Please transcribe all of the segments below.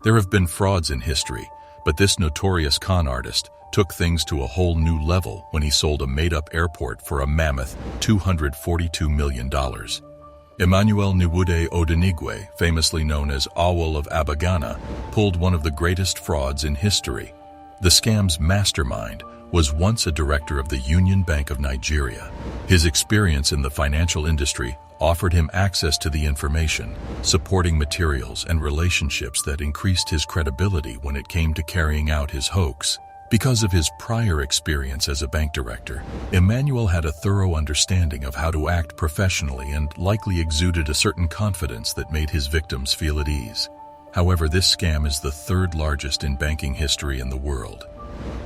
There have been frauds in history, but this notorious con artist took things to a whole new level when he sold a made-up airport for a mammoth $242 million. Emmanuel Nwude Odinigwe, famously known as Owelle of Abagana, pulled one of the greatest frauds in history. The scam's mastermind was once a director of the Union Bank of Nigeria. His experience in the financial industry offered him access to the information, supporting materials and relationships that increased his credibility when it came to carrying out his hoax. Because of his prior experience as a bank director, Emmanuel had a thorough understanding of how to act professionally and likely exuded a certain confidence that made his victims feel at ease. However, this scam is the third largest in banking history in the world.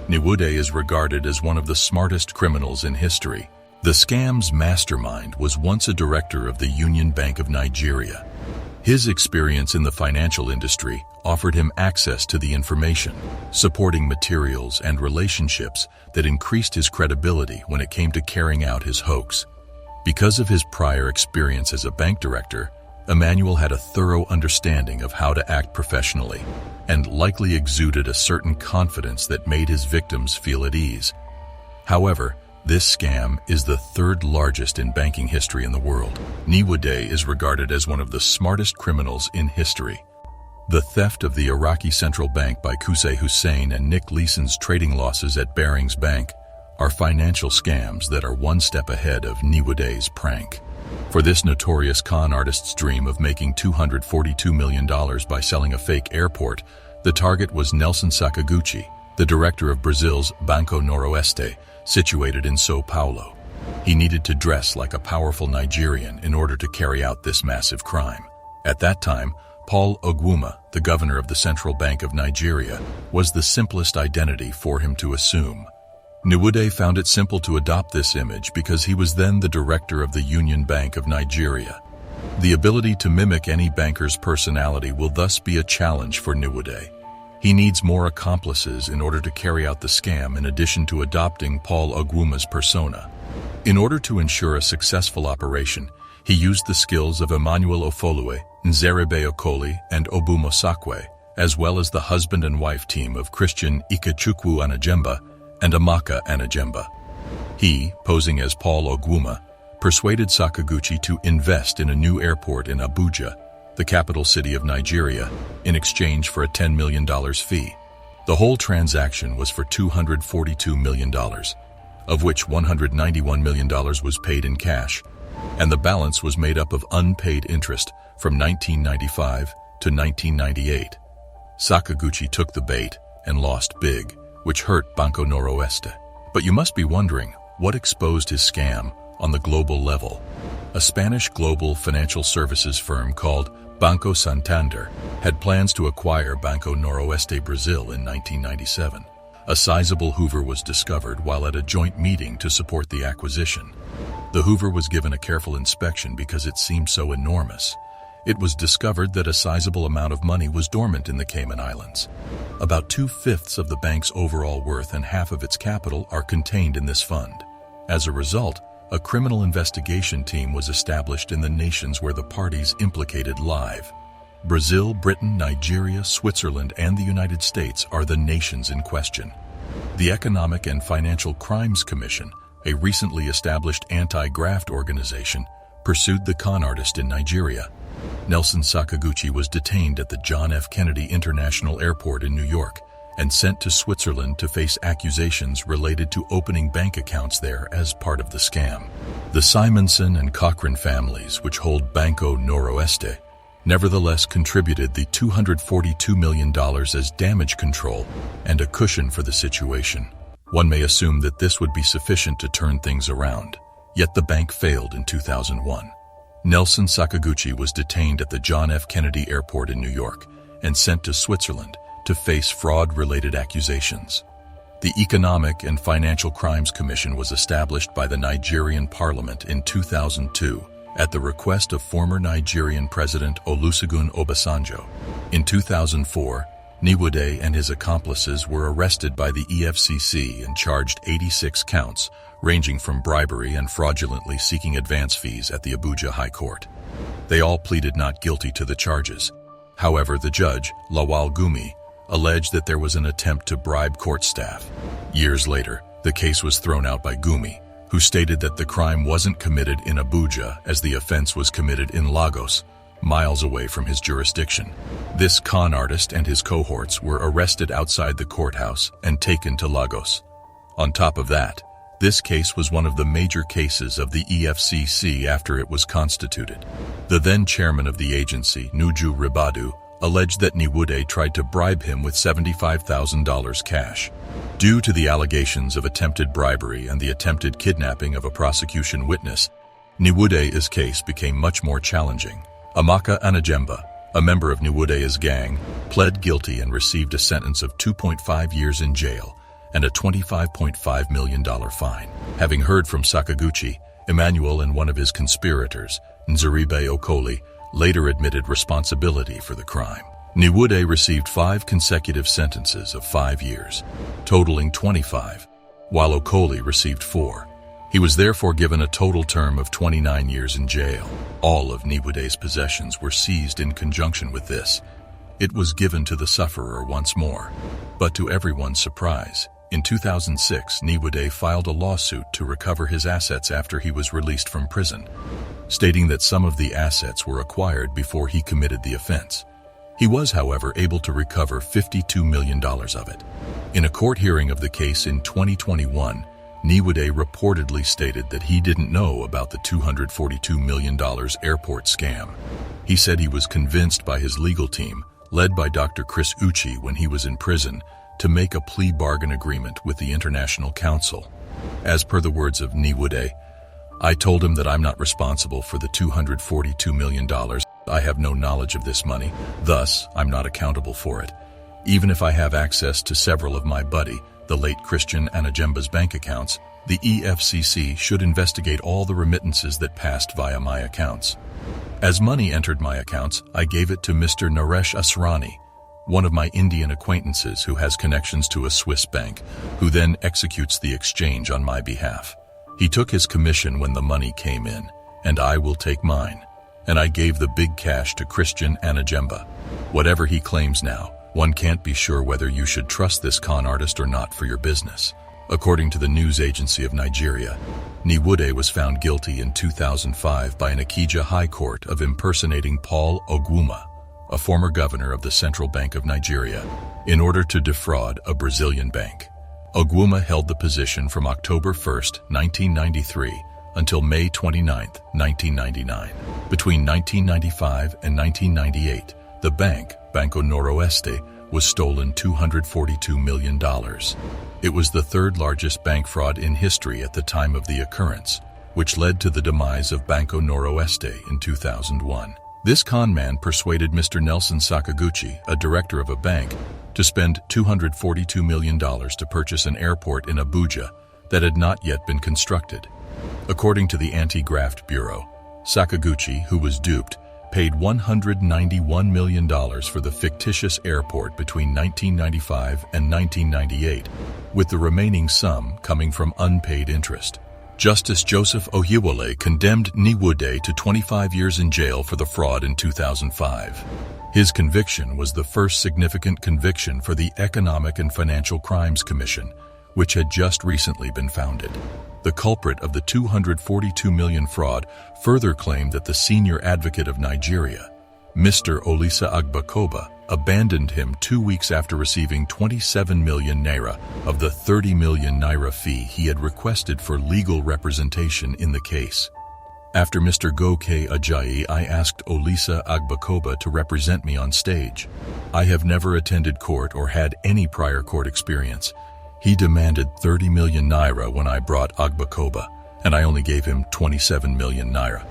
Nwude is regarded as one of the smartest criminals in history. The scam's mastermind was once a director of the Union Bank of Nigeria. His experience in the financial industry offered him access to the information, supporting materials and relationships that increased his credibility when it came to carrying out his hoax. Because of his prior experience as a bank director, Emmanuel had a thorough understanding of how to act professionally and likely exuded a certain confidence that made his victims feel at ease. However, this scam is the third largest in banking history in the world. Nwude is regarded as one of the smartest criminals in history. The theft of the Iraqi Central Bank by Qusay Hussein and Nick Leeson's trading losses at Barings Bank are financial scams that are one step ahead of Nwude's prank. For this notorious con artist's dream of making $242 million by selling a fake airport, the target was Nelson Sakaguchi, the director of Brazil's Banco Noroeste, situated in São Paulo. He needed to dress like a powerful Nigerian in order to carry out this massive crime. At that time, Paul Ogwuma, the governor of the Central Bank of Nigeria, was the simplest identity for him to assume. Nwude found it simple to adopt this image because he was then the director of the Union Bank of Nigeria. The ability to mimic any banker's personality will thus be a challenge for Nwude. He needs more accomplices in order to carry out the scam in addition to adopting Paul Ogwuma's persona. In order to ensure a successful operation, he used the skills of Emmanuel Ofolue, Nzerebe Okoli, and Obumosakwe, as well as the husband and wife team of Christian Ikechukwu Anajemba and Amaka Anajemba. He, posing as Paul Ogwuma, persuaded Sakaguchi to invest in a new airport in Abuja, the capital city of Nigeria, in exchange for a $10 million fee. The whole transaction was for $242 million, of which $191 million was paid in cash, and the balance was made up of unpaid interest from 1995 to 1998. Sakaguchi took the bait and lost big, which hurt Banco Noroeste. But you must be wondering, what exposed his scam on the global level? A Spanish global financial services firm called Banco Santander had plans to acquire Banco Noroeste Brazil in 1997. A sizable Hoover was discovered while at a joint meeting to support the acquisition. The Hoover was given a careful inspection because it seemed so enormous. It was discovered that a sizable amount of money was dormant in the Cayman Islands. About 2/5 of the bank's overall worth and half of its capital are contained in this fund. As a result, a criminal investigation team was established in the nations where the parties implicated live. Brazil, Britain, Nigeria, Switzerland, and the United States are the nations in question. The Economic and Financial Crimes Commission, a recently established anti-graft organization, pursued the con artist in Nigeria. Nelson Sakaguchi was detained at the John F. Kennedy International Airport in New York and sent to Switzerland to face accusations related to opening bank accounts there as part of the scam. The Simonson and Cochran families, which hold Banco Noroeste, nevertheless contributed the $242 million as damage control and a cushion for the situation. One may assume that this would be sufficient to turn things around, yet the bank failed in 2001. Nelson Sakaguchi was detained at the John F. Kennedy Airport in New York and sent to Switzerland to face fraud-related accusations. The Economic and Financial Crimes Commission was established by the Nigerian Parliament in 2002 at the request of former Nigerian President Olusegun Obasanjo. In 2004, Nwude and his accomplices were arrested by the EFCC and charged 86 counts, ranging from bribery and fraudulently seeking advance fees at the Abuja High Court. They all pleaded not guilty to the charges. However, the judge, Lawal Gumi, alleged that there was an attempt to bribe court staff. Years later, the case was thrown out by Gumi, who stated that the crime wasn't committed in Abuja as the offense was committed in Lagos, miles away from his jurisdiction. This con artist and his cohorts were arrested outside the courthouse and taken to Lagos. On top of that, this case was one of the major cases of the EFCC after it was constituted. The then chairman of the agency, Nuju Ribadu, alleged that Nwude tried to bribe him with $75,000 cash. Due to the allegations of attempted bribery and the attempted kidnapping of a prosecution witness, Nwude's case became much more challenging. Amaka Anajemba, a member of Nwude's gang, pled guilty and received a sentence of 2.5 years in jail and a $25.5 million fine. Having heard from Sakaguchi, Emmanuel and one of his conspirators, Nzeribe Okoli, later admitted responsibility for the crime. Nwude received 5 consecutive sentences of 5 years, totaling 25, while Okoli received 4. He was therefore given a total term of 29 years in jail. All of Nwude's possessions were seized in conjunction with this. It was given to the sufferer once more. But to everyone's surprise, in 2006, Nwude filed a lawsuit to recover his assets after he was released from prison, stating that some of the assets were acquired before he committed the offense. He was, however, able to recover $52 million of it. In a court hearing of the case in 2021, Nwude reportedly stated that he didn't know about the $242 million airport scam. He said he was convinced by his legal team, led by Dr. Chris Uchi when he was in prison, to make a plea bargain agreement with the International Council. As per the words of Nwude, "I told him that I'm not responsible for the $242 million. I have no knowledge of this money, thus I'm not accountable for it. Even if I have access to several of my buddy, the late Christian Anajemba's bank accounts, the EFCC should investigate all the remittances that passed via my accounts. As money entered my accounts, I gave it to Mr. Naresh Asrani, one of my Indian acquaintances who has connections to a Swiss bank, who then executes the exchange on my behalf. He took his commission when the money came in, and I will take mine. And I gave the big cash to Christian Anajemba. Whatever he claims now, one can't be sure whether you should trust this con artist or not for your business." According to the news agency of Nigeria, Nwude was found guilty in 2005 by an Ikeja High Court of impersonating Paul Ogwuma, a former governor of the Central Bank of Nigeria, in order to defraud a Brazilian bank. Ogwuma held the position from October 1, 1993 until May 29, 1999. Between 1995 and 1998, the bank, Banco Noroeste, was stolen $242 million. It was the third largest bank fraud in history at the time of the occurrence, which led to the demise of Banco Noroeste in 2001. This con man persuaded Mr. Nelson Sakaguchi, a director of a bank, to spend $242 million to purchase an airport in Abuja that had not yet been constructed. According to the Anti-Graft Bureau, Sakaguchi, who was duped, paid $191 million for the fictitious airport between 1995 and 1998, with the remaining sum coming from unpaid interest. Justice Joseph Ohiwole condemned Nwude to 25 years in jail for the fraud in 2005. His conviction was the first significant conviction for the Economic and Financial Crimes Commission, which had just recently been founded. The culprit of the $242 million fraud further claimed that the senior advocate of Nigeria, Mr. Olisa Agbakoba, abandoned him 2 weeks after receiving 27 million naira of the 30 million naira fee he had requested for legal representation in the case. After Mr. Goke Ajayi, I asked Olisa Agbakoba to represent me on stage. I have never attended court or had any prior court experience. He demanded 30 million naira when I brought Agbakoba, and I only gave him 27 million naira.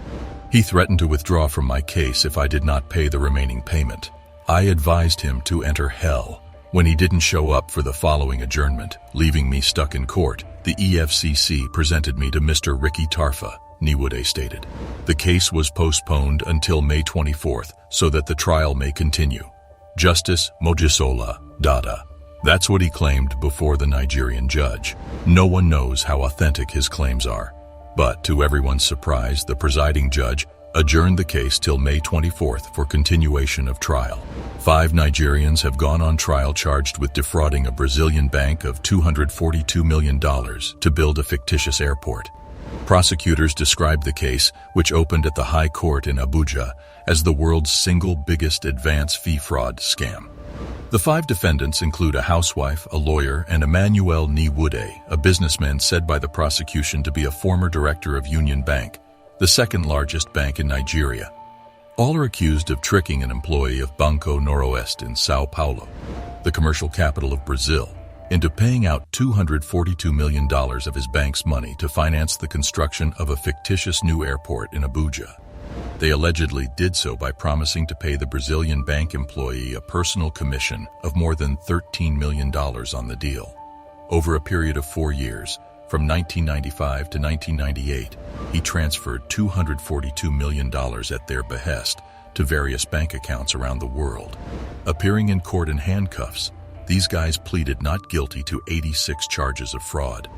He threatened to withdraw from my case if I did not pay the remaining payment. I advised him to enter hell. When he didn't show up for the following adjournment, leaving me stuck in court, the EFCC presented me to Mr. Ricky Tarfa, Nwude stated. The case was postponed until May 24th so that the trial may continue. Justice Mojisola Dada. That's what he claimed before the Nigerian judge. No one knows how authentic his claims are. But to everyone's surprise, the presiding judge, adjourned the case till May 24th for continuation of trial. 5 Nigerians have gone on trial charged with defrauding a Brazilian bank of $242 million to build a fictitious airport. Prosecutors described the case, which opened at the High Court in Abuja, as the world's single biggest advance fee fraud scam. The 5 defendants include a housewife, a lawyer, and Emmanuel Nwude, a businessman said by the prosecution to be a former director of Union Bank, the second largest bank in Nigeria. All are accused of tricking an employee of Banco Noroeste in Sao Paulo, the commercial capital of Brazil, into paying out $242 million of his bank's money to finance the construction of a fictitious new airport in Abuja. They allegedly did so by promising to pay the Brazilian bank employee a personal commission of more than $13 million on the deal. Over a period of 4 years, from 1995 to 1998, he transferred $242 million at their behest to various bank accounts around the world. Appearing in court in handcuffs, these guys pleaded not guilty to 86 charges of fraud.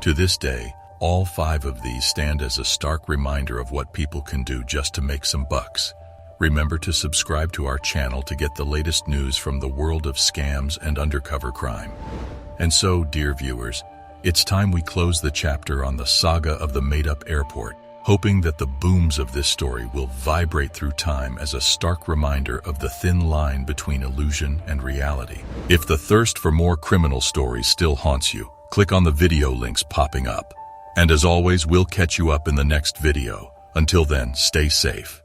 To this day, all 5 of these stand as a stark reminder of what people can do just to make some bucks. Remember to subscribe to our channel to get the latest news from the world of scams and undercover crime. And so, dear viewers, it's time we close the chapter on the saga of the made-up airport, hoping that the booms of this story will vibrate through time as a stark reminder of the thin line between illusion and reality. If the thirst for more criminal stories still haunts you, click on the video links popping up. And as always, we'll catch you up in the next video. Until then, stay safe.